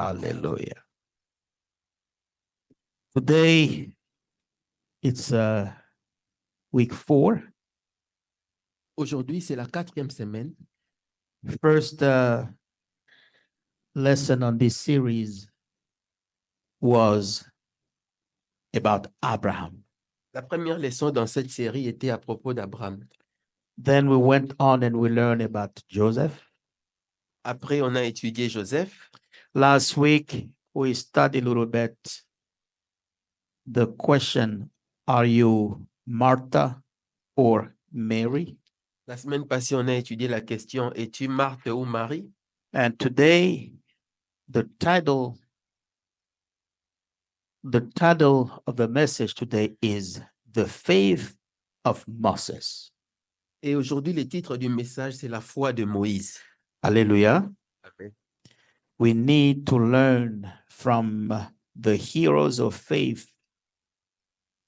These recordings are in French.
Hallelujah. Today, it's week 4. Aujourd'hui, c'est la 4e semaine. First lesson on this series was about Abraham. La première leçon dans cette série était à propos d'Abraham. Then we went on and we learned about Joseph. Après, on a étudié Joseph. Last week, we studied a little bit the question, are you Martha or Mary? La semaine passée, on a étudié la question, es-tu Marthe ou Marie? And today, the title of the message today is The Faith of Moses. Et aujourd'hui, le titre du message, c'est la foi de Moïse. Hallelujah. Amen. We need to learn from the heroes of faith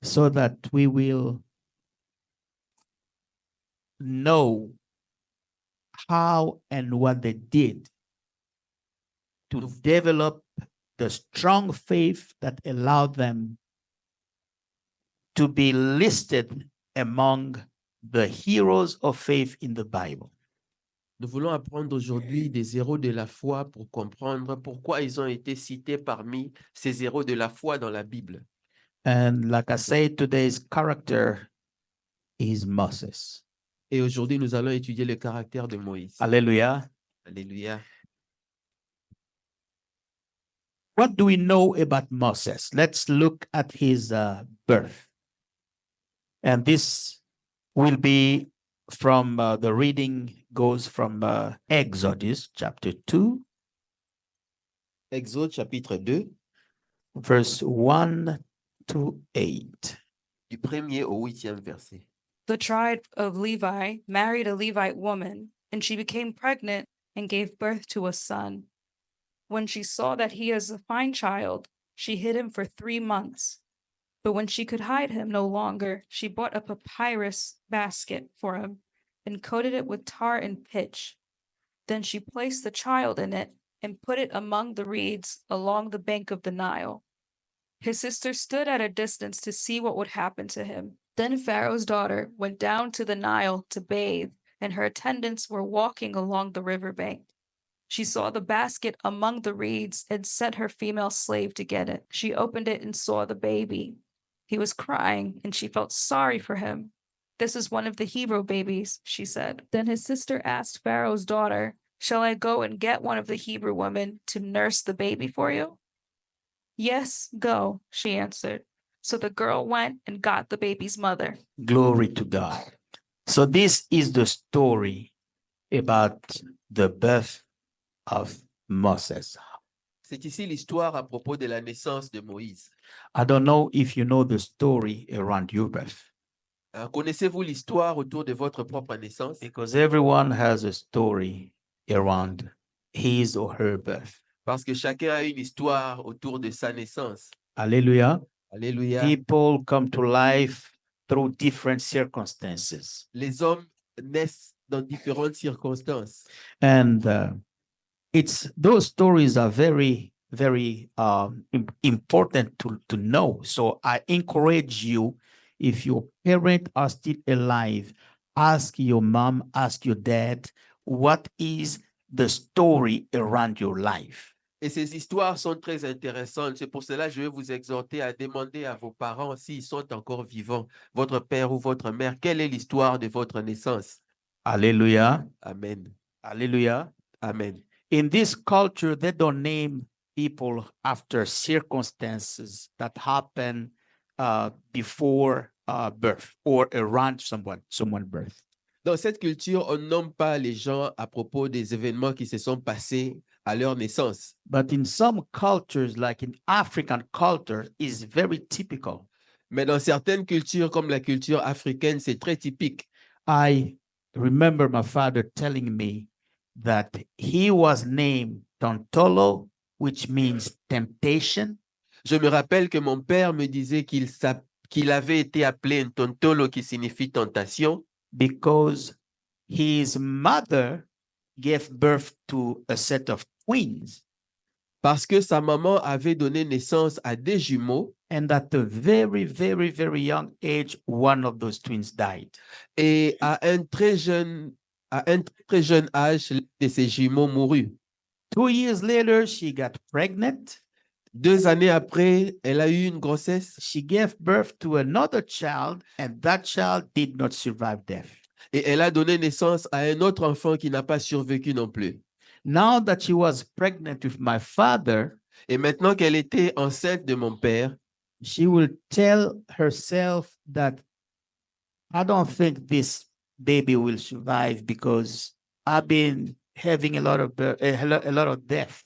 so that we will know how and what they did to develop the strong faith that allowed them to be listed among the heroes of faith in the Bible. Nous voulons apprendre aujourd'hui des héros de la foi pour comprendre pourquoi ils ont été cités parmi ces héros de la foi dans la Bible. And like I said, today's character is Moses. Et aujourd'hui, nous allons étudier le caractère de Moïse. Hallelujah. Alléluia. What do we know about Moses? Let's look at his birth. And this will be from the reading goes from Exodus chapter 2, Exode chapitre 2, verse 1 to 8. du 1er au 8e verset. The tribe of Levi married a Levite woman, and she became pregnant and gave birth to a son. When she saw that he is a fine child, she hid him for 3 months. But when she could hide him no longer, she bought a papyrus basket for him and coated it with tar and pitch. Then she placed the child in it and put it among the reeds along the bank of the Nile. His sister stood at a distance to see what would happen to him. Then Pharaoh's daughter went down to the Nile to bathe, and her attendants were walking along the riverbank. She saw the basket among the reeds and sent her female slave to get it. She opened it and saw the baby. He was crying, and she felt sorry for him. "This is one of the Hebrew babies," she said. Then his sister asked Pharaoh's daughter, "Shall I go and get one of the Hebrew women to nurse the baby for you?" "Yes, go," she answered. So the girl went and got the baby's mother. Glory to God. So this is the story about the birth of Moses. C'est ici l'histoire à propos de la naissance de Moïse. I don't know if you know the story around your birth, Connaissez-vous l'histoire autour de votre propre naissance? because everyone has a story around his or her birth. Parce que chacun a une histoire autour de sa naissance. Hallelujah. Alléluia. People come to life through different circumstances. Les hommes naissent dans différentes circonstances. And those stories are very, very important to know. So I encourage you, if your parents are still alive, ask your mom, ask your dad, what is the story around your life? Et ces histoires sont très intéressantes. C'est pour cela que je vais vous exhorter à demander à vos parents, s'ils sont encore vivants, votre père ou votre mère, quelle est l'histoire de votre naissance? Hallelujah. Amen. Hallelujah. Amen. In this culture, they don't name people after circumstances that happen before birth or around someone's birth. Dans cette culture, on ne nomme pas les gens à propos des événements qui se sont passés à leur naissance. But in some cultures, like in African culture, is very typical. Mais dans certaines cultures, comme la culture africaine, c'est très typique. I remember my father telling me that he was named Tontolo, which means temptation. Je me rappelle que mon père me disait qu'il avait été appelé Ntontolo, qui signifie tentation, because his mother gave birth to a set of twins. Parce que sa maman avait donné naissance à des jumeaux and at a very, very, very young age, one of those twins died. et à un très jeune âge, l'un de ses jumeaux mourut. 2 years later, she got pregnant. 2 années après, elle a eu une grossesse She gave birth to another child, and that child did not survive death. et elle a donné naissance à un autre enfant qui n'a pas survécu non plus. Now that she was pregnant with my father, Et maintenant qu'elle était enceinte de mon père, she will tell herself that I don't think this baby will survive because I've been having a lot of death.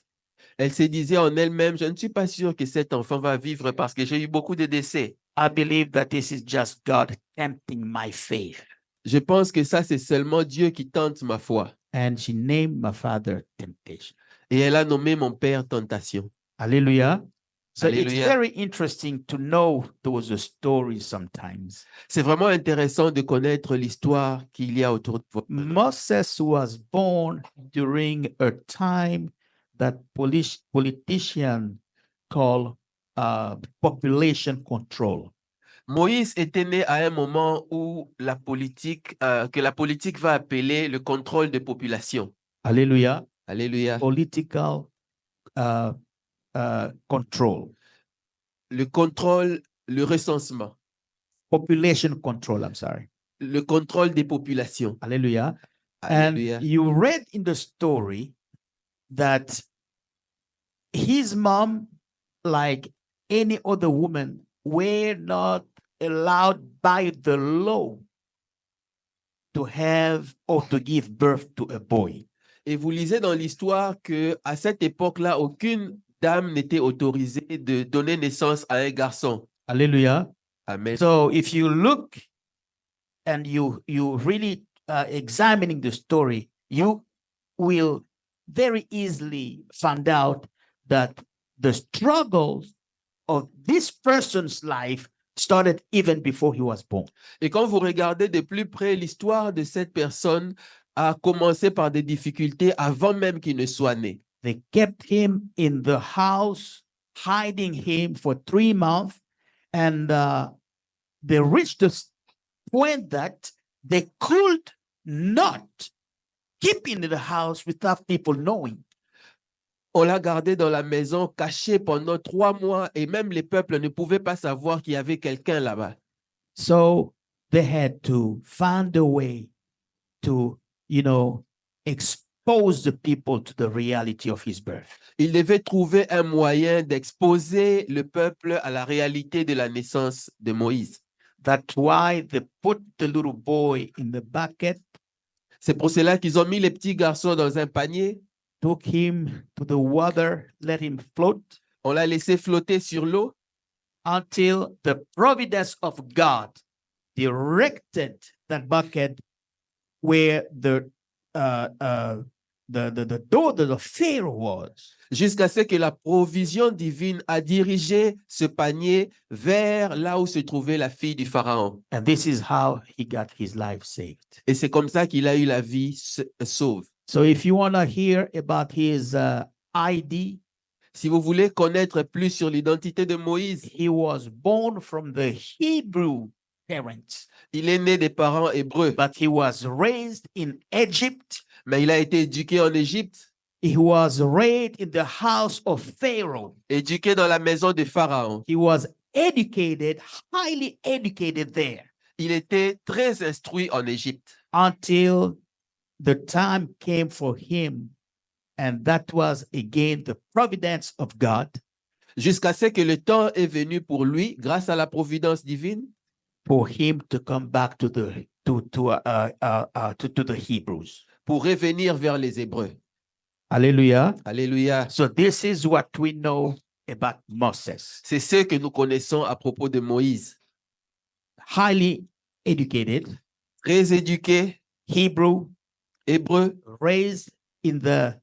elle se disait en elle-même, je ne suis pas sûr que cet enfant va vivre parce que j'ai eu beaucoup de décès. I believe that this is just God tempting my faith. Je pense que ça, c'est seulement Dieu qui tente ma foi. And she named my father Temptation. Et elle a nommé mon père Tentation. Hallelujah. So it's Hallelujah. very interesting to know those stories sometimes. C'est vraiment intéressant de connaître l'histoire qu'il y a autour de vous. Moses was born during a time that politicians call population control. Moïse était né à un moment où que la politique va appeler le contrôle de population. Hallelujah. Alléluia. Political control. Le contrôle, le recensement, Population control, I'm sorry. le contrôle des populations. Hallelujah. Alléluia. And you read in the story that his mom, like any other woman, were not allowed by the law to have or to give birth to a boy. Et vous lisez dans l'histoire que à cette époque-là, aucune dame n'était autorisée de donner naissance à un garçon. Hallelujah. Amen. So if you look and you really examining the story, you will very easily find out that the struggles of this person's life started even before he was born. Et quand vous regardez de plus près, l'histoire de cette personne a commencé par des difficultés avant même qu'il ne soit né. They kept him in the house, hiding him for 3 months, and they reached the point that they could not keep him in the house without people knowing. On l'a gardé dans la maison, caché pendant 3 mois, et même les peuples ne pouvaient pas savoir qu'il y avait quelqu'un là-bas. So they had to find a way to, expose the people to the reality of his birth. Il devait trouver un moyen d'exposer le peuple à la réalité de la naissance de Moïse. That's why they put the little boy in the bucket, C'est pour cela qu'ils ont mis les petits garçons dans un panier. took him to the water, let him float On l'a laissé flotter sur l'eau until the providence of God directed that bucket where the daughter of Pharaoh was. jusqu'à ce que la provision divine a dirigé ce panier vers là où se trouvait la fille du Pharaon. And this is how he got his life saved. Et c'est comme ça qu'il a eu la vie sauve. So if you want to hear about his ID, Si vous voulez connaître plus sur l'identité de Moïse, he was born from the Hebrew parents, il est né des parents hébreux, but he was raised in Egypt. mais il a été éduqué en Égypte, He was raised in the house of Pharaoh. éduqué dans la maison de Pharaon. He was educated, highly educated there Il était très instruit en Égypte until the time came for him. And that was again the providence of God jusqu'à ce que le temps est venu pour lui, grâce à la providence divine, for him to come back to the Hebrews. pour revenir vers les Hébreux. Hallelujah. Alléluia. So this is what we know about Moses. C'est ce que nous connaissons à propos de Moïse. Highly educated, Très éduqué, Hebrew, hébreu, raised in the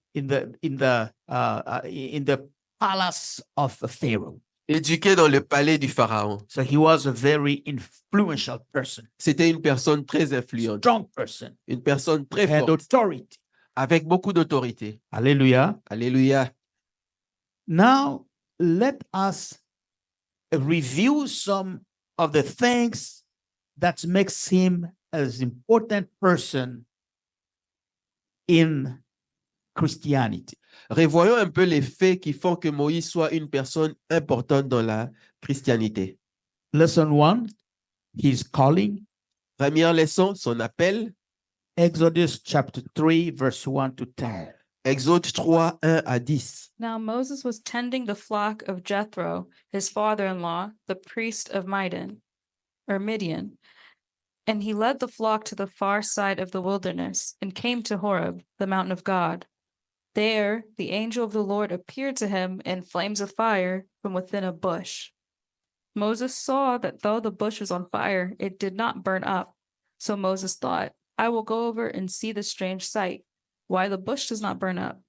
palace of Pharaoh. éduqué dans le palais du Pharaon. So he was a very influential person, C'était une personne très influente, strong person, une personne très had forte, authority. avec beaucoup d'autorité. Hallelujah. Alléluia. Now, let us review some of the things that makes him as important person in Christianity. Revoyons un peu les faits qui font que Moïse soit une personne importante dans la christianité. Lesson 1, his calling. Première leçon, son appel. Exodus chapter 3, verse 1 to 10. Exode 3, 1 à 10. Now Moses was tending the flock of Jethro, his father-in-law, the priest of Midian, and he led the flock to the far side of the wilderness and came to Horeb, the mountain of God. There the angel of the Lord appeared to him in flames of fire from within a bush. Moses saw that though the bush was on fire, it did not burn up. So Moses thought, I will go over and see the strange sight, why the bush does not burn up.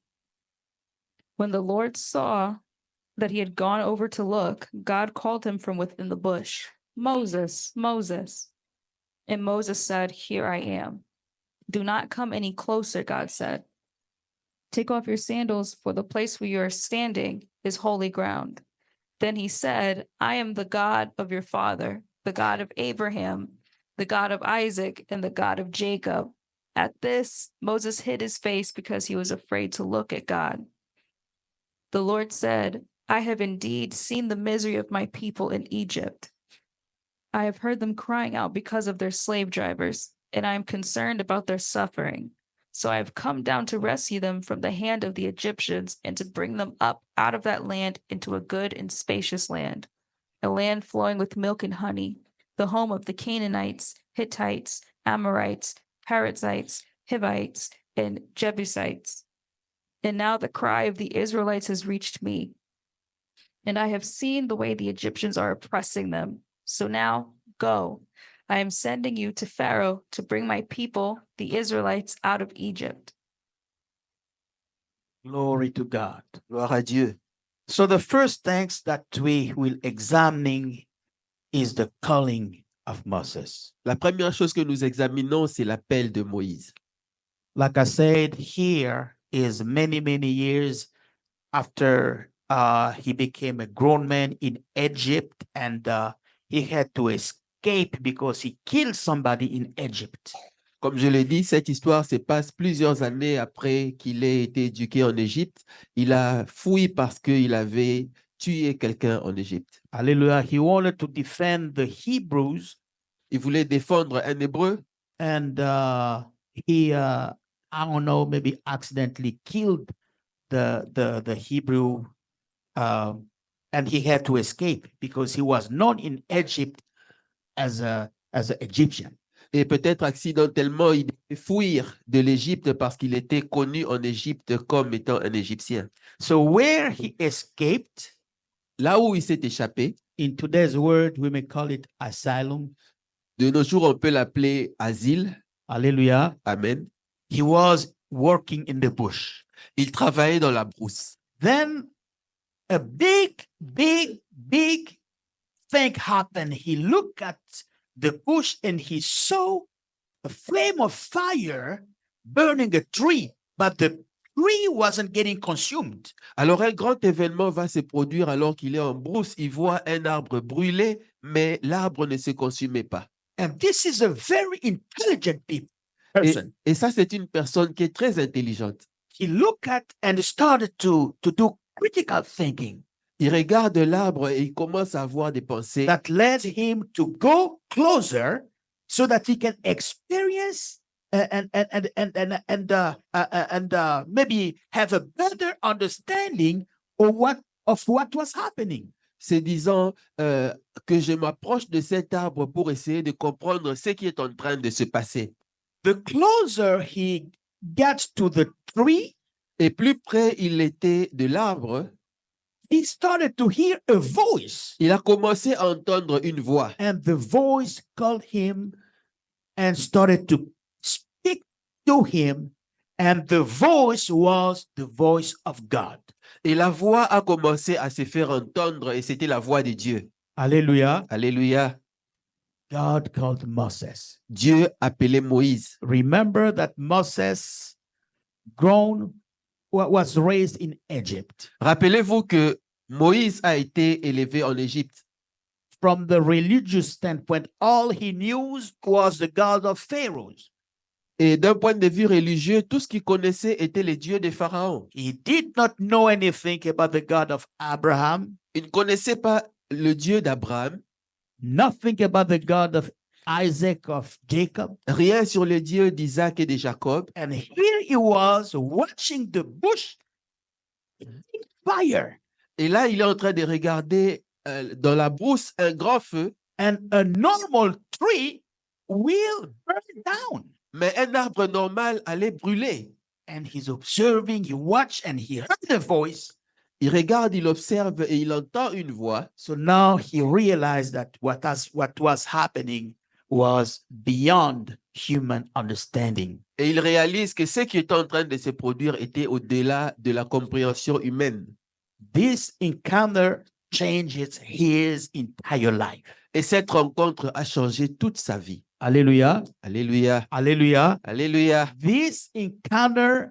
When the Lord saw that he had gone over to look, God called him from within the bush, Moses, Moses. And Moses said, Here I am. Do not come any closer, God said. Take off your sandals, for the place where you are standing is holy ground. Then he said, I am the God of your father, the God of Abraham, the God of Isaac, and the God of Jacob. At this, Moses hid his face because he was afraid to look at God. The Lord said, I have indeed seen the misery of my people in Egypt. I have heard them crying out because of their slave drivers, and I am concerned about their suffering. So I have come down to rescue them from the hand of the Egyptians and to bring them up out of that land into a good and spacious land, a land flowing with milk and honey, the home of the Canaanites, Hittites, Amorites, Perizzites, Hivites, and Jebusites. And now the cry of the Israelites has reached me, and I have seen the way the Egyptians are oppressing them. So now go. I am sending you to Pharaoh to bring my people, the Israelites, out of Egypt. Glory to God. Gloire à Dieu. So the first things that we will examine is the calling of Moses. La première chose que nous examinons, c'est l'appel de Moïse. Like I said, here is many, many years after he became a grown man in Egypt, and he had to escape because he killed somebody in Egypt. Comme je l'ai dit, cette histoire se passe plusieurs années après qu'il ait été éduqué en Égypte. Il a fui parce qu'il avait tué quelqu'un en Égypte. Hallelujah. He wanted to defend the Hebrews, Il voulait défendre un Hébreu and he, I don't know, maybe accidentally killed the Hebrew, and he had to escape because he was known in Egypt as an Egyptian. et peut-être accidentellement il devait fuir de l'Égypte parce qu'il était connu en Égypte comme étant un Égyptien. So where he escaped, Là où il s'est échappé, in today's word, we may call it asylum. de nos jours on peut l'appeler asile. Hallelujah. Amen. He was working in the bush. Il travaillait dans la brousse. Then a big thing happened. He looked at the bush and he saw a flame of fire burning a tree, but the tree wasn't getting consumed. Alors un grand événement va se produire alors qu'il est en brousse. Il voit un arbre brûler, mais l'arbre ne se consumait pas. And this is a very intelligent person. Et ça, c'est une personne qui est très intelligente. He looked at and started to do critical thinking Il regarde l'arbre et il commence à avoir des pensées that led him to go closer so that he can experience and maybe have a better understanding of what was happening. se disant que je m'approche de cet arbre pour essayer de comprendre ce qui est en train de se passer. The closer he gets to the tree, Et plus près il était de l'arbre, he started to hear a voice, il a commencé à entendre une voix. and the voice called him and started to speak to him, and the voice was the voice of God. Et la voix a commencé à se faire entendre et c'était la voix de Dieu. Hallelujah. Alléluia. God called Moses. Dieu appelait Moïse. Remember that Moses grown was raised in Egypt. Rappelez-vous que Moïse a été élevé en Égypte. From the religious standpoint, all he knew was the God of Pharaohs. Et d'un point de vue religieux, tout ce qu'il connaissait était les dieux des pharaons. He did not know anything about the God of Abraham, Il ne connaissait pas le Dieu d'Abraham, nothing about the God of Isaac, of Jacob. rien sur le Dieu d'Isaac et de Jacob. And here he was watching the bush in fire, Et là, il est en train de regarder dans la brousse un grand feu, and a normal tree will burn down. mais un arbre normal allait brûler. And he's observing, he watched, and he heard the voice. Il regarde, il observe et il entend une voix. So now he realized that what was happening was beyond human understanding. Et il réalise que ce qui est en train de se produire était au-delà de la compréhension humaine. This encounter changes his entire life. Et cette rencontre a changé toute sa vie. Hallelujah. Alléluia. Hallelujah. Alléluia. This encounter,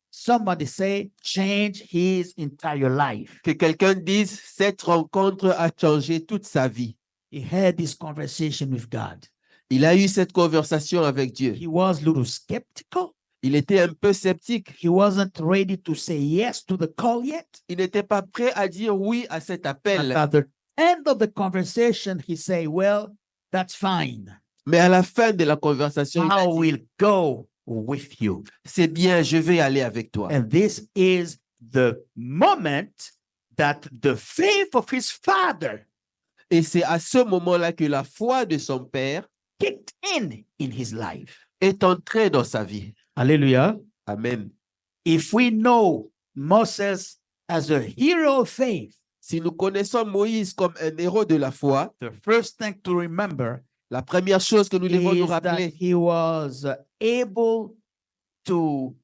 somebody say, changed his entire life. Que quelqu'un dise, cette rencontre a changé toute sa vie. He had this conversation with God. Il a eu cette conversation avec Dieu. He was a little skeptical. Il était un peu sceptique. He wasn't ready to say yes to the call yet. Il n'était pas prêt à dire oui à cet But appel. at the end of the conversation, he say, well, that's fine. Mais à la fin de la conversation, il a I dit, will go with you. c'est bien, je vais aller avec toi. And this is the moment that the faith of his father Et c'est à ce moment-là que la foi de son père kicked in his life. est entrée dans sa vie. Hallelujah. Amen. If we know Moses as a hero of faith, Si nous connaissons Moïse comme un héros de la foi, the first thing to remember la première chose que nous devons nous is that rappeler, he was able to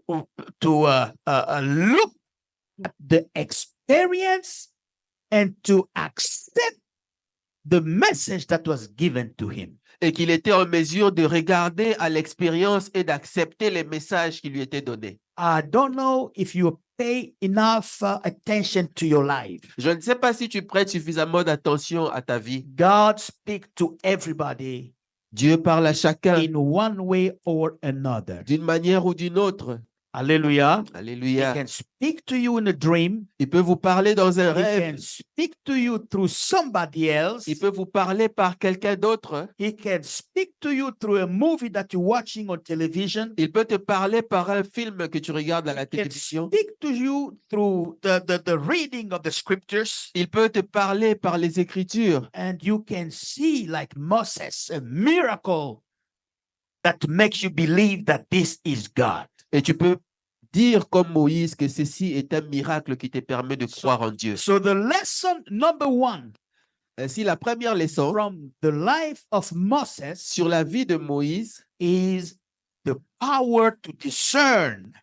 look at the experience and to accept the message that was given to him. et qu'il était en mesure de regarder à l'expérience et d'accepter les messages qui lui étaient donnés. I don't know if you pay enough attention to your life. Je ne sais pas si tu prêtes suffisamment d'attention à ta vie. God speaks to everybody Dieu parle à chacun in one way or another. d'une manière ou d'une autre. Hallelujah. He Alléluia. can speak to you in a dream. Il peut vous parler dans un He can rêve. speak to you through somebody else. Il peut vous parler par quelqu'un d'autre. He can speak to you through a movie that you're watching on television. Il peut te parler par un film que tu regardes à la He can télévision. speak to you through the reading of the scriptures. Il peut te parler par les Écritures. And you can see, like Moses, a miracle that makes you believe that this is God. Et tu peux dire comme Moïse que ceci est un miracle qui te permet de croire en Dieu. So the lesson number one Ainsi, la première leçon from the life of Moses sur la vie de Moïse, is the power to discern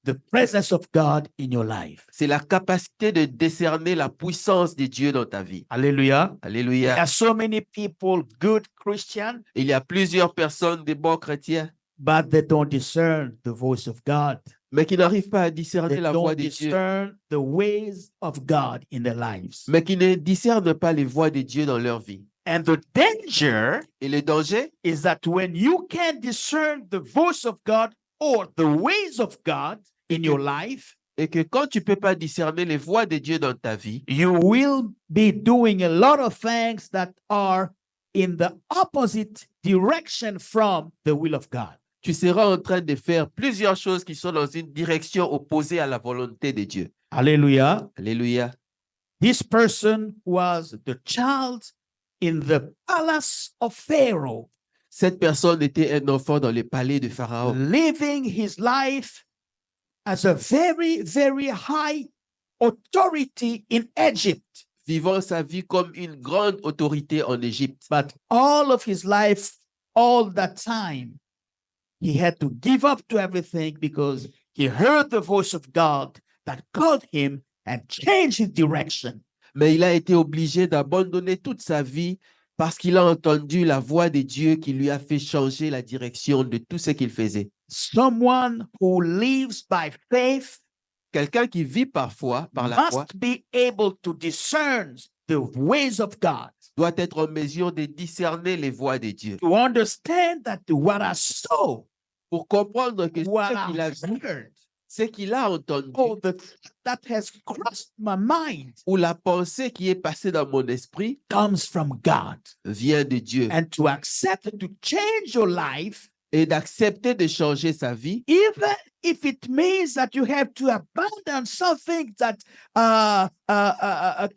the presence of God in your life. c'est la capacité de décerner la puissance de Dieu dans ta vie. Hallelujah. There Alléluia. are so many people, good Christian, Il y a plusieurs personnes, des bons chrétiens, but they don't discern the voice of God. mais qui n'arrivent pas à discerner They la voix don't de Dieu, discern the ways of God in their lives. mais qui ne discernent pas les voix de Dieu dans leur vie. And the danger Et le danger, is that when you can discern the voice of God or the ways of God in your life, est que quand tu ne peux pas discerner les voix de Dieu dans ta vie, you will be doing a lot of things that are in the opposite direction from the will of God. tu seras en train de faire plusieurs choses qui sont dans une direction opposée à la volonté de Dieu. Hallelujah. Alléluia. This person was the child in the palace of Pharaoh, Cette personne était un enfant dans le palais de Pharaon, living his life as a very, very high authority in Egypt. vivant sa vie comme une grande autorité en Égypte. But all of his life, all that time, he had to give up to everything because he heard the voice of God that called him and changed his direction. Mais il a été obligé d'abandonner toute sa vie parce qu'il a entendu la voix de Dieu qui lui a fait changer la direction de tout ce qu'il faisait. Someone who lives by faith Quelqu'un qui vit parfois par la foi must be able to discern the ways of God, doit être en mesure de discerner les voies de Dieu. to understand that what I saw, Pour comprendre que what ce qu'il a I vu, heard, ce qu'il a entendu, the thought that has crossed my mind ou la pensée qui est passée dans mon esprit comes from God. vient de Dieu. And to accept to change your life, Et d'accepter de changer sa vie, even if it means that you have to abandon something that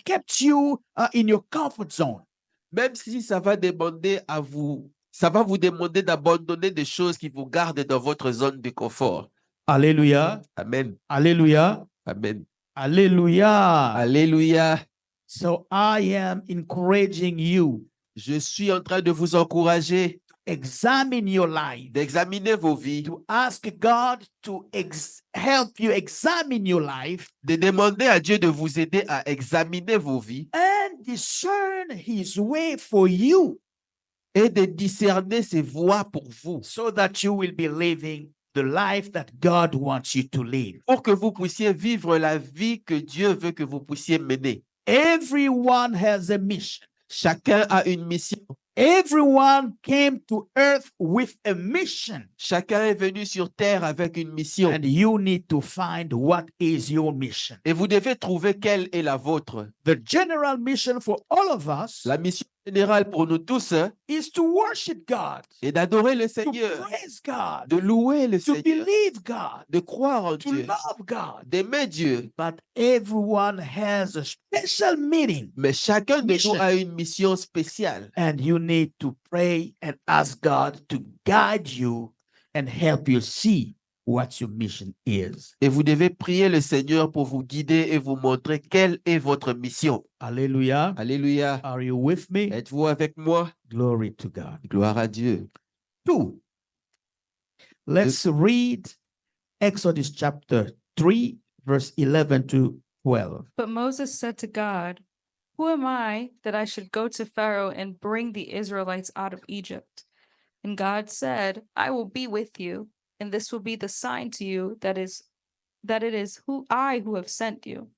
kept you in your comfort zone. même si ça va demander à vous, ça va vous demander d'abandonner des choses qui vous gardent dans votre zone de confort. Hallelujah. Amen. Hallelujah. Amen. Hallelujah. Alléluia. So I am encouraging you, Je suis en train de vous encourager examine your life, d'examiner vos vies, to ask God to help you examine your life de demander à Dieu de vous aider à examiner vos vies and discern his way for you et de discerner ses voies pour vous, so that you will be living the life that God wants you to live. pour que vous puissiez vivre la vie que Dieu veut que vous puissiez mener. Everyone has a mission. Chacun a une mission. Everyone came to earth with a mission. Chacun est venu sur terre avec une mission. And you need to find what is your mission. Et vous devez trouver quelle est la vôtre. The general mission for all of us La mission générale pour nous tous is to worship God, est d'adorer le to Seigneur, praise God, de louer le to Seigneur, believe God, de croire en to Dieu, love God. d'aimer Dieu. But everyone has a special meaning, Mais chacun de Mission. nous a une mission spéciale. and you need to pray and ask God to guide you and help you see what your mission is. Et vous devez prier le Seigneur pour vous guider et vous montrer quelle est votre mission. Hallelujah. Alléluia. Are you with me? Êtes-vous avec moi? Glory to God. Gloire à Dieu. 2. Let's read Exodus chapter 3, verse 11 to 12. But Moses said to God, "Who am I that I should go to Pharaoh and bring the Israelites out of Egypt?" And God said, "I will be with you, and this will be the sign to you that it is who have sent you.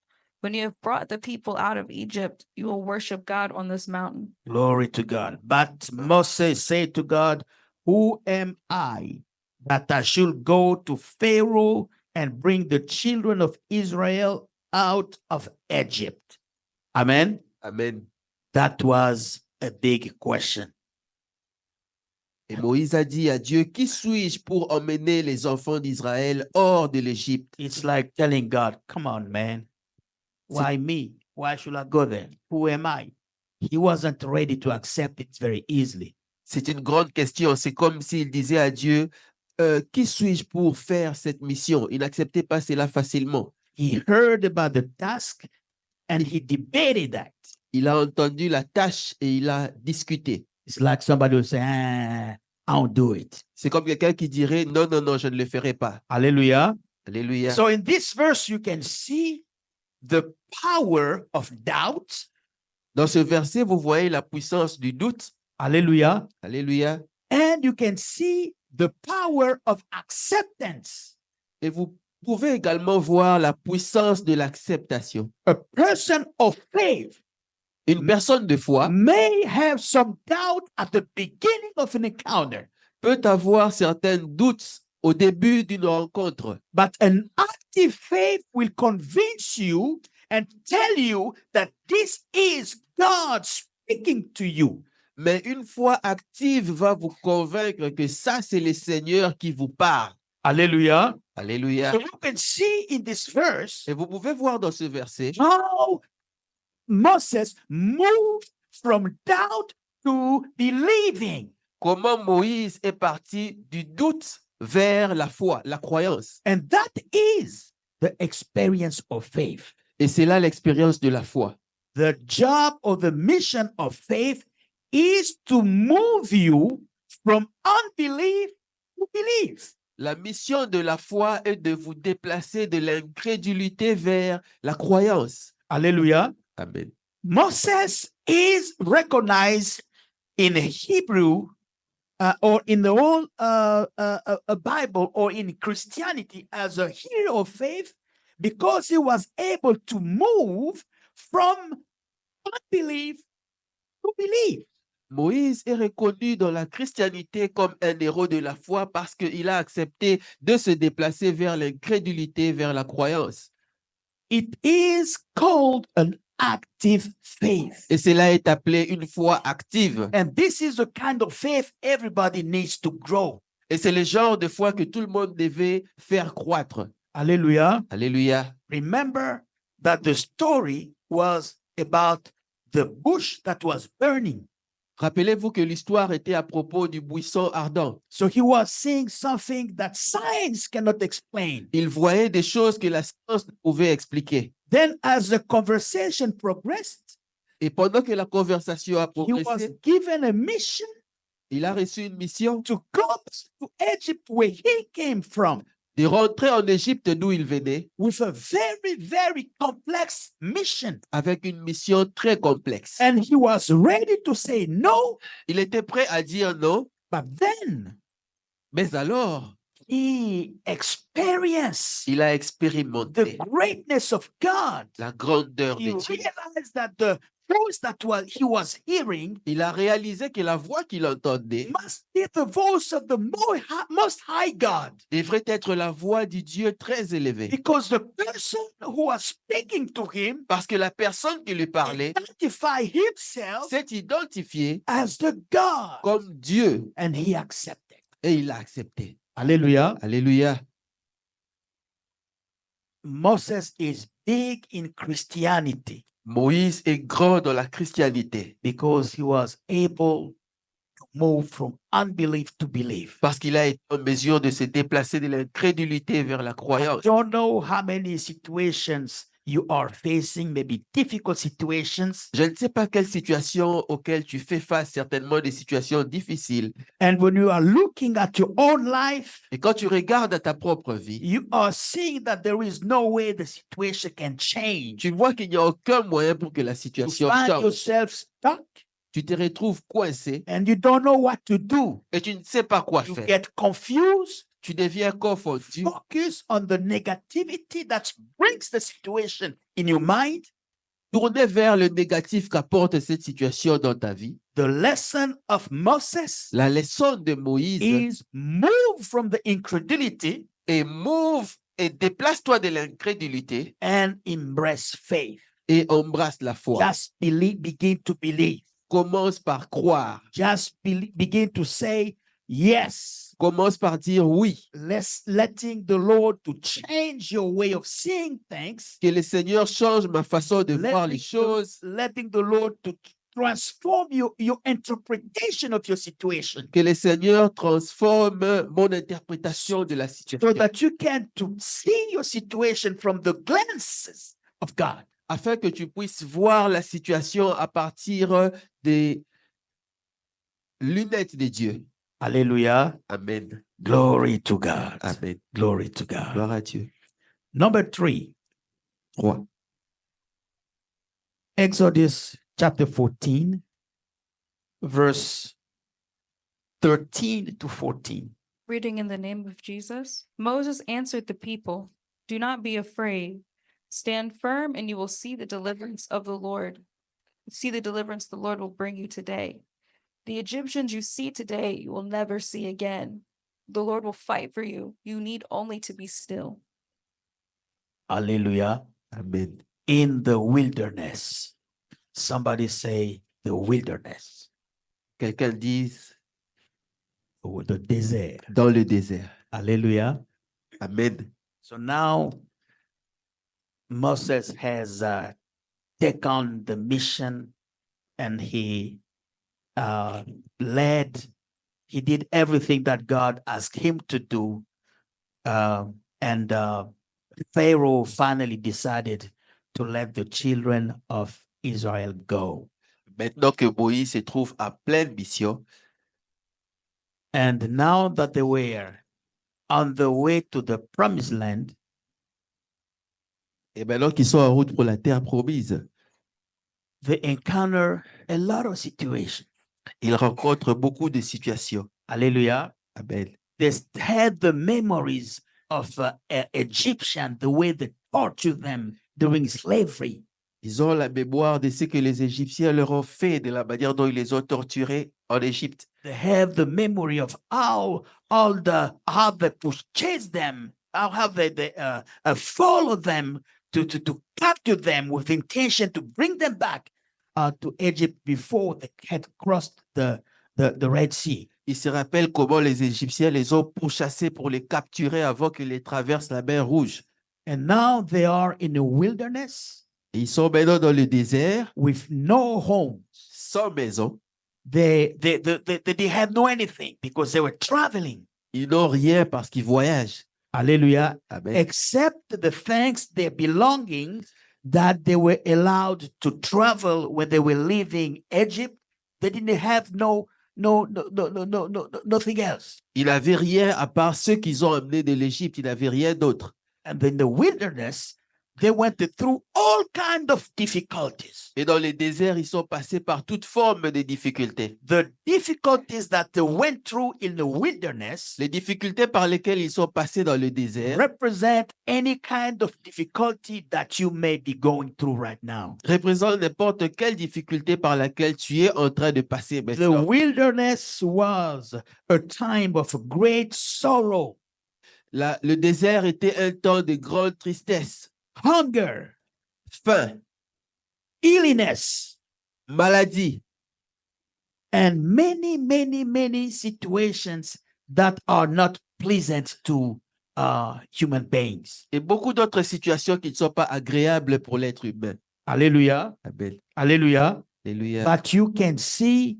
When you have brought the people out of Egypt, you will worship God on this mountain." Glory to God. But Moses said to God, "Who am I that I should go to Pharaoh and bring the children of Israel out of Egypt?" Amen. Amen. That was a big question. Et Moïse a dit à Dieu, qui suis-je pour emmener les enfants d'Israël hors de l'Égypte? It's like telling God, "Come on, man. Why me? Why should I go there? Who am I?" He wasn't ready to accept it very easily. C'est une grande question. C'est comme s'il disait à Dieu, qui suis-je pour faire cette mission? Il n'acceptait pas cela facilement. He heard about the task and he debated that. Il a entendu la tâche et il a discuté. It's like somebody will say, I won't do it. C'est comme quelqu'un qui dirait, non, non, non, je ne le ferai pas. Hallelujah. Alléluia. So in this verse, you can see the power of doubt. Dans ce verset, vous voyez la puissance du doute. Hallelujah. Alléluia. And you can see the power of acceptance. Et vous pouvez également voir la puissance de l'acceptation. A person of faith Une personne de foi may have some doubt at the beginning of an encounter, peut avoir certains doutes au début d'une rencontre. but an active faith will convince you and tell you that this is God speaking to you. Mais une foi active va vous convaincre que ça, c'est le Seigneur qui vous parle. Hallelujah. Alléluia. So you can see in this verse Et vous pouvez voir dans ce verset how Moses moved from doubt to believing. comment Moïse est parti du doute vers la foi, la croyance. And that is the experience of faith. Et c'est là l'expérience de la foi. The job or the mission of faith is to move you from unbelief to belief. La mission de la foi est de vous déplacer de l'incrédulité vers la croyance. Hallelujah. Amen. Moses is recognized in Hebrew or in the whole Bible or in Christianity as a hero of faith because he was able to move from unbelief to belief. Moïse est reconnu dans la christianité comme un héros de la foi parce qu'il a accepté de se déplacer vers l'incrédulité, vers la croyance. It is called an active faith. Et cela est appelé une foi active. And this is the kind of faith everybody needs to grow. Et c'est le genre de foi que tout le monde devait faire croître. Hallelujah. Alléluia. Remember that the story was about the bush that was burning. Rappelez-vous que l'histoire était à propos du buisson ardent. So he was seeing something that science cannot explain. Il voyait des choses que la science ne pouvait expliquer. Then as the conversation progressed, Et pendant que la conversation a he was progressé, given a mission il a reçu une mission to go to Egypt where he came from de rentrer en Égypte d'où il venait with a very, very complex mission. avec une mission très complexe. And he was ready to say no, Il était prêt à dire non, but then mais alors, he experienced il a the expérimenté greatness of God. la grandeur He de Dieu. realized that the voice that he was hearing Il a réalisé que la voix qu'il entendait must be the voice of the Most High God. devrait être la voix du Dieu très élevé. Because the person who was speaking to him Parce que la personne qui lui parlait identified himself s'est identifiée as the God. comme Dieu And he accepted. et il l'a accepté. Hallelujah. Alléluia. Moses is big in Christianity Moïse est grand dans la christianité because he was able to move from unbelief to belief. parce qu'il a été en mesure de se déplacer de l'incrédulité vers la croyance. Don't know how many situations you are facing, maybe difficult situations. Je ne sais pas quelle situation auxquelles tu fais face, certainement des situations difficiles. And when you are looking at your own life, Et quand tu regardes à ta propre vie, you are seeing that there is no way the situation can change. tu vois qu'il n'y a aucun moyen pour que la You situation find change. yourself stuck Tu te retrouves coincé and you don't know what to do. et tu ne sais pas quoi You faire. get confused, Tu deviens confondu. focus on the negativity that brings the situation in your mind. Tourner vers le négatif qu'apporte cette situation dans ta vie. The lesson of Moses La leçon de Moïse is move from the incredulity est move et déplace-toi de l'incrédulité and embrace faith. et embrasse la foi. Just believe, begin to believe. Commence par croire. Just begin to say yes. Commence par dire oui. Letting the Lord to change your way of seeing things. Que le Seigneur change ma façon de voir les choses. Letting the Lord to transform your interpretation of your situation. Que le Seigneur transforme mon interprétation de la So situation. that you can to see your situation from the glances of God. Afin que tu puisses voir la situation à partir des lunettes de Dieu. Hallelujah. Amen. Glory to God. Amen. Glory to God. Gloire à Dieu. Number 3, 3. Exodus chapter 14, verse 13 to 14. Reading in the name of Jesus, Moses answered the people, "Do not be afraid. Stand firm, and you will see the deliverance of the Lord. See the deliverance the Lord will bring you today. The Egyptians you see today, you will never see again. The Lord will fight for you. You need only to be still." Hallelujah. Amen. In the wilderness. Somebody say the wilderness. Quelqu'un dise Or the desert. dans le désert. Hallelujah. Amen. So now Moses has taken on the mission and he he did everything that God asked him to do. And Pharaoh finally decided to let the children of Israel go. Maintenant que Moïse se trouve à pleine mission, And now that they were on the way to the promised land, et maintenant qu'ils sont en route pour la terre promise, they encounter a lot of situations. ils rencontrent beaucoup de situations. Hallelujah. Amen. They had the memories of Egyptian, the way they tortured them during slavery. Ils ont la mémoire de ce que les Égyptiens leur ont fait, de la manière dont ils les ont torturés en Égypte. They have the memory of how they chase them, how they follow them to capture them with intention to bring them back to Egypt before they had crossed the Red Sea. Ils se rappellent comment les Égyptiens les ont pourchassés pour les capturer avant qu'ils les traversent la mer Rouge. And now they are in the wilderness Et ils sont maintenant dans le désert, with no home. sans maison. They had no anything because they were traveling. Ils n'ont rien parce qu'ils voyagent. Hallelujah. Amen. Except the thanks, their belongings that they were allowed to travel when they were leaving Egypt. They didn't have nothing else. Ils n'avaient rien à part ceux qu'ils ont amenés de l'Égypte. Ils n'avaient rien d'autre. And in the wilderness, they went through all kinds of difficulties. Et dans les déserts, ils sont passés par toute forme de difficultés. The difficulties that they went through in the wilderness Les difficultés par lesquelles ils sont passés dans le désert represent any kind of difficulty that you may be going through right now. représentent n'importe quelle difficulté par laquelle tu es en train de passer The maintenant. wilderness was a time of great sorrow, Le désert était un temps de grande tristesse, hunger, faim, illness, maladie and many situations that are not pleasant to human beings. et beaucoup d'autres situations qui ne sont pas agréables pour l'être humain. Hallelujah. Amen. Hallelujah. Alléluia. But you can see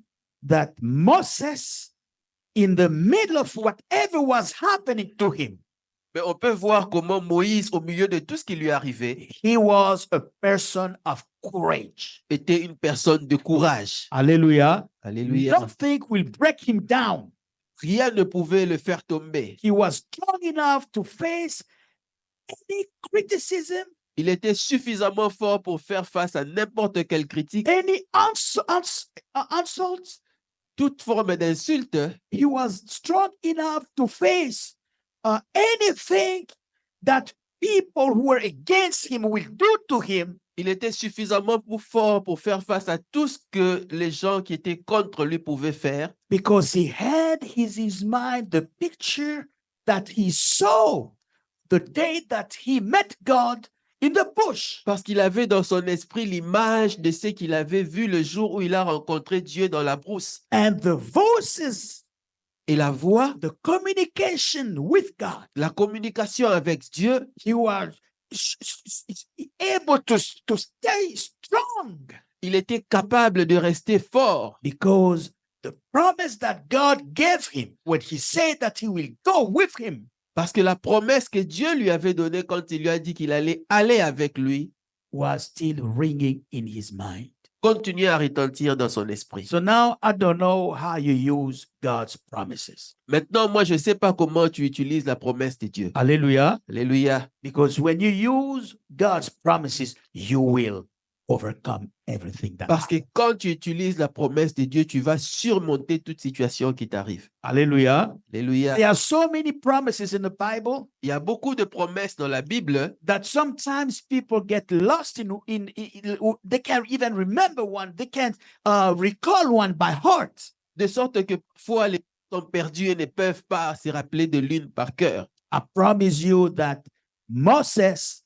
that Moses, in the middle of whatever was happening to him, Mais on peut voir comment Moïse, au milieu de tout ce qui lui arrivait, he was a person of courage. était une personne de courage. Hallelujah. Alléluia. Nothing will break him down. Rien ne pouvait le faire tomber. He was strong enough to face any criticism, Il était suffisamment fort pour faire face à n'importe quelle critique, any insults. toute forme d'insulte. He was strong enough to face anything that people who were against him will do to him. Il était suffisamment fort pour faire face à tout ce que les gens qui étaient contre lui pouvaient faire, Because he had in his mind the picture that he saw the day that he met God in the bush. parce qu'il avait dans son esprit l'image de ce qu'il avait vu le jour où il a rencontré Dieu dans la brousse. And the voices, Et la voix, the communication with God, la communication avec Dieu, he was able to stay strong il était capable de rester fort because the promise that God gave him when he said that he will go with him parce que la promesse que Dieu lui avait donnée quand il lui a dit qu'il allait aller avec lui was still ringing in his mind. continuait à retentir dans son esprit. So now I don't know how you use God's promises. Maintenant, moi, je ne sais pas comment tu utilises la promesse de Dieu. Hallelujah. Alléluia. Because when you use God's promises, you will overcome everything that Parce que happens. quand tu utilises la promesse de Dieu, tu vas surmonter toute situation qui t'arrive. Hallelujah. Alléluia. There are so many promises in the Bible Il y a beaucoup de promesses dans la Bible that sometimes people get lost in they can't even remember one. They can't recall one by heart. de sorte que parfois les gens sont perdus et ne peuvent pas se rappeler de l'une par cœur. I promise you that Moses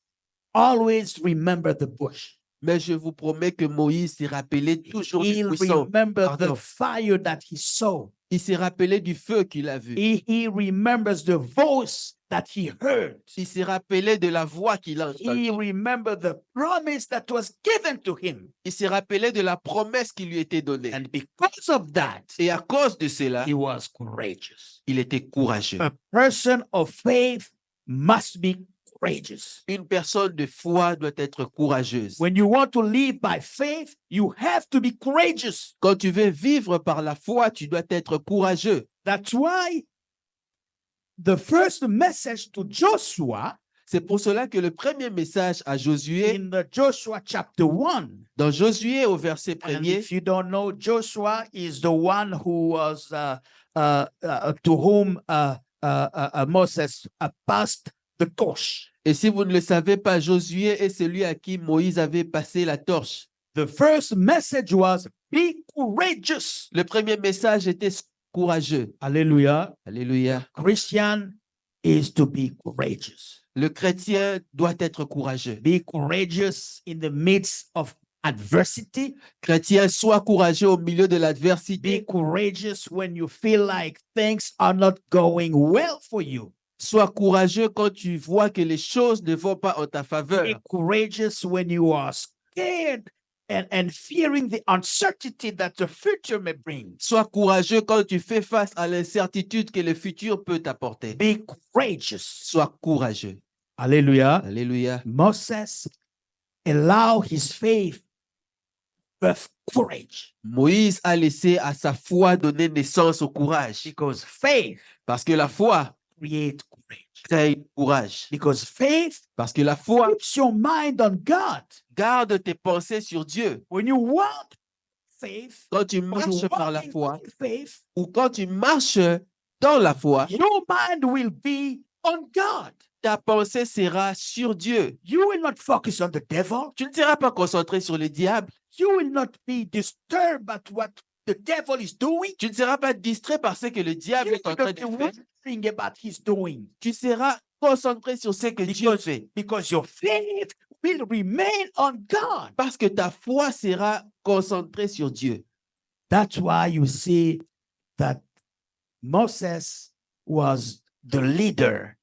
always remembered the bush. Mais je vous promets que Moïse s'est rappelé toujours du He buisson. remembered the Pardon. fire that he saw. Il s'est rappelé du feu qu'il a vu. He remembers the voice that he heard. Il s'est rappelé de la voix qu'il a He entendue. remembered the promise that was given to him. Il s'est rappelé de la promesse qui lui était donnée. And because of that, Et à cause de cela, he was courageous. il était courageux. A person of faith must be courageous. Une personne de foi doit être courageuse. When you want to live by faith, you have to be courageous. Quand tu veux vivre par la foi, tu dois être courageux. That's why the first message to Joshua C'est pour cela que le premier message à Josué, in the Joshua chapter 1, dans Josué au verset and 1er, if you don't know, Joshua is the one who was to whom Moses passed the torch. Et si vous ne le savez pas, Josué est celui à qui Moïse avait passé la torche. The first message was, be courageous. Le premier message était courageux. Hallelujah. Alléluia. Christian is to be courageous. Le chrétien doit être courageux. Be courageous in the midst of adversity. Chrétien, sois courageux au milieu de Be l'adversité. courageous when you feel like things are not going well for you. Sois courageux quand tu vois que les choses ne vont pas en ta Be faveur. courageous when you are scared and fearing the uncertainty that the future may bring. Sois courageux quand tu fais face à l'incertitude que le futur peut t'apporter. Be courageous. Sois courageux. Hallelujah. Alléluia. Moses allowed his faith with courage, Moïse a laissé à sa foi donner naissance au courage. because faith Parce que la foi creates courage. crée courage. Because faith Parce que la foi keeps your mind on God. garde tes pensées sur Dieu. When you walk faith, Quand tu when you marches par la walk foi in faith, ou quand tu marches dans la foi, your mind will be on God. ta pensée sera sur Dieu. You will not focus on the devil. Tu ne seras pas concentré sur le diable. You will not be disturbed at what the devil is doing. Tu ne seras pas distrait par ce que le diable You est en will train not de be faire. wondering about his doing, Tu seras concentré sur ce que Dieu fait. because your faith will remain on God. Parce que ta foi sera concentrée sur Dieu. That's why you see that Moses was the leader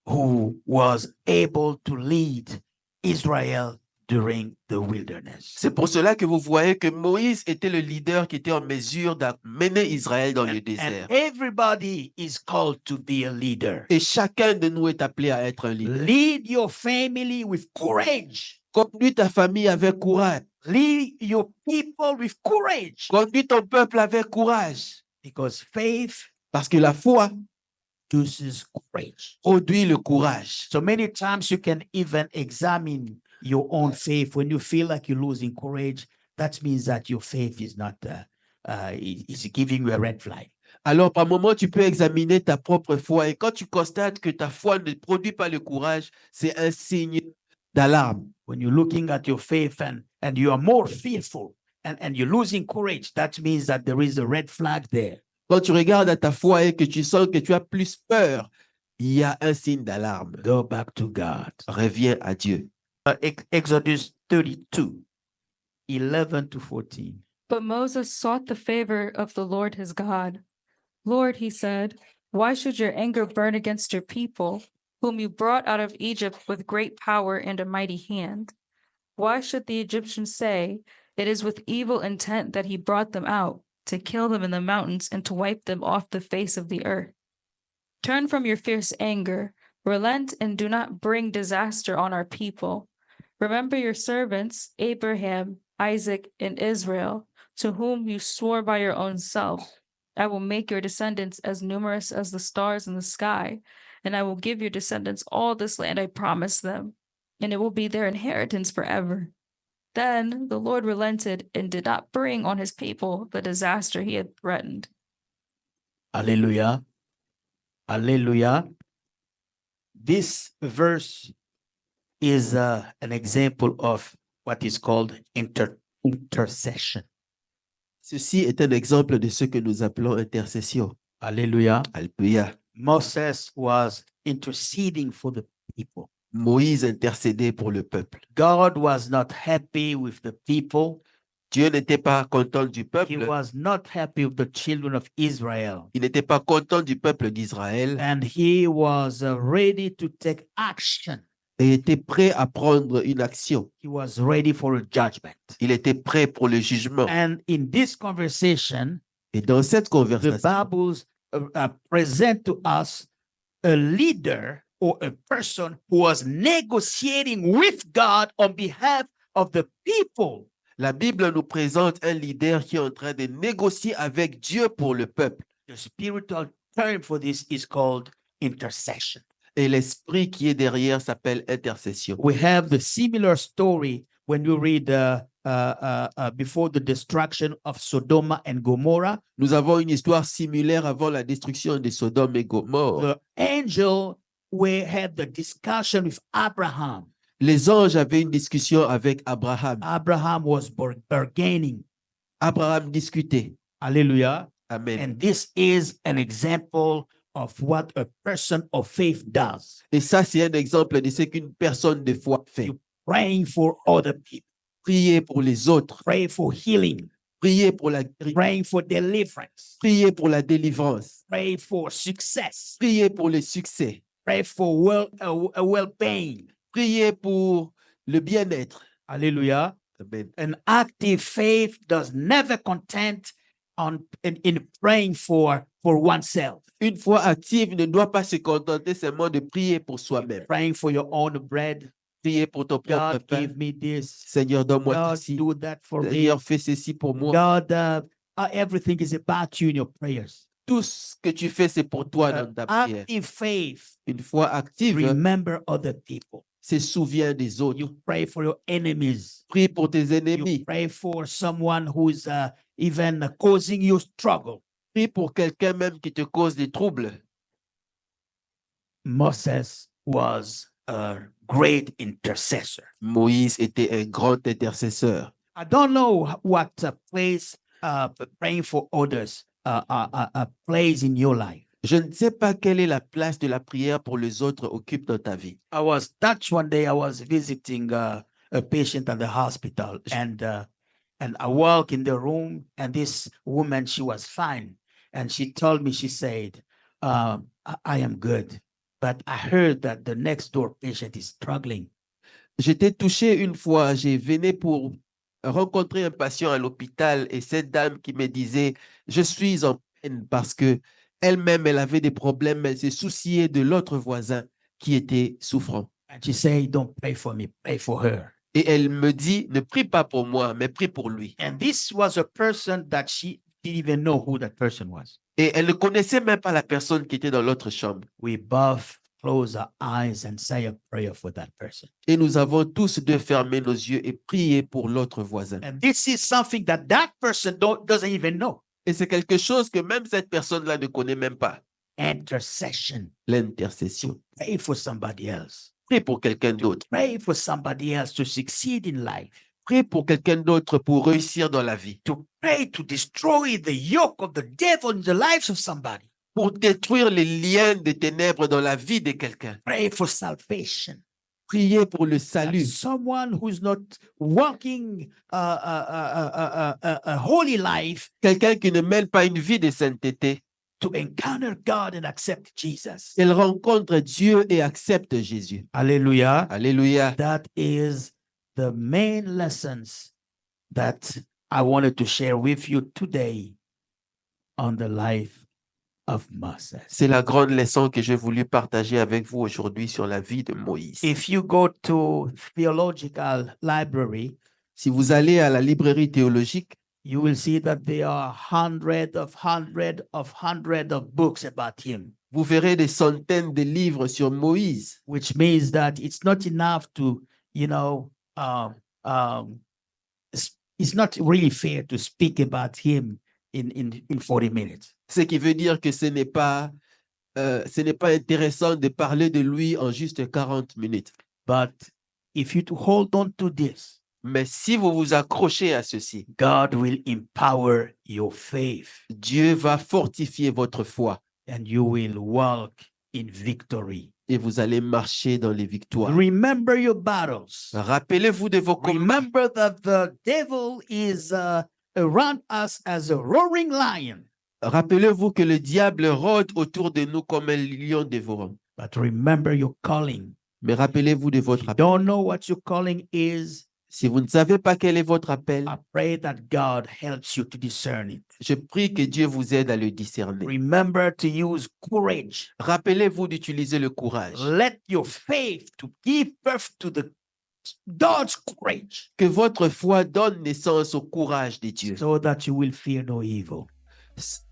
who was able to lead Israel during the wilderness. C'est pour cela que vous voyez que Moïse était le leader qui était en mesure d'amener Israël dans le désert. And everybody is called to be a leader. Et chacun de nous est appelé à être un leader. Lead your family with courage. Conduis ta famille avec courage. Lead your people with courage. Conduis ton peuple avec courage. Because faith Parce que la foi produces courage. produit le courage. So many times you can even examine your own faith when you feel like you're losing courage. That means that your faith is not is giving you a red flag. Alors, par moment, tu peux examiner ta propre foi. Et quand tu constates que ta foi ne produit pas le courage, c'est un signe d'alarme. When you're looking at your faith and you are more fearful and you're losing courage, that means that there is a red flag there. Quand tu regardes à ta foi et que tu sens que tu as plus peur, il y a un signe d'alarme. Go back to God. Reviens à Dieu. Exodus 32, 11 to 14. But Moses sought the favor of the Lord his God. Lord, he said, why should your anger burn against your people, whom you brought out of Egypt with great power and a mighty hand? Why should the Egyptians say, it is with evil intent that he brought them out, to kill them in the mountains and to wipe them off the face of the earth? Turn from your fierce anger, relent and do not bring disaster on our people. Remember your servants, Abraham, Isaac, and Israel, to whom you swore by your own self. I will make your descendants as numerous as the stars in the sky, and I will give your descendants all this land I promised them, and it will be their inheritance forever. Then the Lord relented and did not bring on his people the disaster he had threatened. Hallelujah. Hallelujah. This verse is an example of what is called intercession. Ceci est un exemple de ce que nous appelons intercession. Hallelujah. Alléluia. Moses was interceding for the people. Moïse intercédait pour le peuple. God was not happy with the people. Dieu n'était pas content du He peuple. was not happy with the children of Israel. Il n'était pas content du peuple d'Israël And he was ready to take action. et était prêt à prendre une action. He was ready for a judgment. Il était prêt pour le jugement. And in this conversation, Et dans cette the conversation, Bible present to us a leader or a person who was negotiating with God on behalf of the people. la Bible nous présente un leader qui est en train de négocier avec Dieu pour le peuple. The spiritual term for this is called intercession. Et l'esprit qui est derrière s'appelle intercession. We have the similar story when you read before the destruction of Sodom and Gomorrah. Nous avons une histoire similaire avant la destruction de Sodome et Gomorre. The angel had the discussion with Abraham. Les anges avaient une discussion avec Abraham. Abraham was bargaining. Abraham discutait. Hallelujah. Amen. And this is an example of what a person of faith does. Et ça, c'est un exemple de ce qu'une personne de foi fait. You praying for other people, Prier pour les autres. pray for healing, Prier pour la, praying for deliverance, prier pour la délivrance. pray for success, Prier pour le succès. pray for well-being. Prier pour le bien-être. Hallelujah. Amen. An active faith does never content in praying for oneself, Une foi active ne doit pas se contenter seulement de prier pour soi-même. praying for your own bread. Prier pour ton propre God, pain. give me this. Seigneur, donne-moi God, ceci. do that for me. Seigneur, fais ceci pour moi. God, everything is about you in your prayers. Tout ce que tu fais, c'est pour toi dans ta prière. Active faith, Une foi active remember other people. se souvient des autres. You pray for your enemies. Prie pour tes You ennemis. pray for someone who's even causing you struggle. Prie pour quelqu'un même qui te cause des troubles. Moses was a great intercessor. Moïse était un grand intercesseur. I don't know what place praying for others plays in your life. Je ne sais pas quelle est la place de la prière pour les autres occupe dans ta vie. I was touched one day. I was visiting a patient at the hospital, and I walk in the room, and this woman, she was fine, and she told me, she said, I am good, but I heard that the next door patient is struggling. J'étais touché une fois. J'ai venu pour rencontrer un patient à l'hôpital et cette dame qui me disait, je suis en peine parce que elle-même, elle avait des problèmes. Elle se souciait de l'autre voisin qui était souffrant. And she said, don't pray for me, pray for her. Et elle me dit, ne prie pas pour moi, mais prie pour lui. And this was a person that she didn't even know who that person was. Et elle ne connaissait même pas la personne qui était dans l'autre chambre. We both close our eyes and say a prayer for that person. Et nous avons tous deux fermé nos yeux et prié pour l'autre voisin. And this is something that person doesn't even know. Et c'est quelque chose que même cette personne-là ne connaît même pas. Intercession. L'intercession. Pray for somebody else. Prie pour quelqu'un d'autre. Pray for somebody else to succeed in life. Prie pour quelqu'un d'autre pour réussir dans la vie. To pray to destroy the yoke of the devil in the lives of somebody. Pour détruire les liens des ténèbres dans la vie de quelqu'un. Pray for salvation. Priez pour le That salut. someone who's not walking a holy life Quelqu'un qui ne mène pas une vie de sainteté. to encounter God and accept Jesus. Elle rencontre Dieu et accepte Jésus. Hallelujah. Alléluia. That is the main lessons that I wanted to share with you today on the life of Moses. C'est la grande leçon que j'ai voulu partager avec vous aujourd'hui sur la vie de Moïse. If you go to theological library, Si vous allez à la librairie théologique, you will see that there are hundreds of books about him, vous verrez des centaines de livres sur Moïse. which means that it's not enough to, it's not really fair to speak about him in 40 minutes. Ce qui veut dire que ce n'est pas intéressant de parler de lui en juste 40 minutes. But if you to hold on to this, Mais si vous vous accrochez à ceci, God will empower your faith Dieu va fortifier votre foi and you will walk in victory. et vous allez marcher dans les victoires. Remember your battles. Rappelez-vous de vos combats. Remember that the devil is around us as a roaring lion. Rappelez-vous que le diable rôde autour de nous comme un lion dévorant. But remember your calling. Mais rappelez-vous de votre appel. Don't know what your calling is. Si vous ne savez pas quel est votre appel, I pray that God helps you to discern it. je prie que Dieu vous aide à le discerner. Remember to use courage. Rappelez-vous d'utiliser le courage. Let your faith to give birth to the God's courage Que votre foi donne naissance au courage de Dieu, so that you will fear no evil.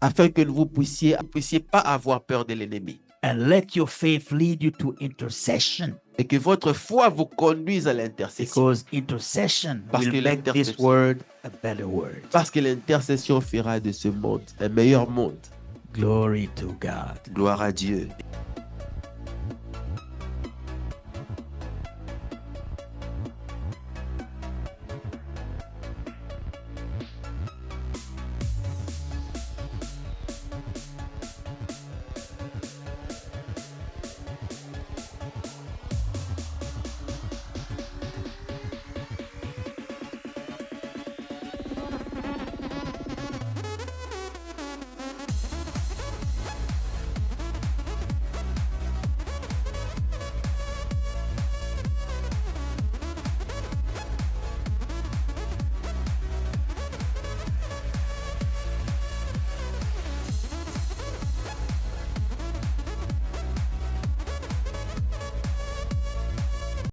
afin que vous puissiez pas avoir peur de l'ennemi. And let your faith lead you to intercession, et que votre foi vous conduise à l'intercession. because intercession Parce will que make this l'intercession- word a better word. Parce que l'intercession fera de ce monde un meilleur monde. Glory to God. Gloire à Dieu.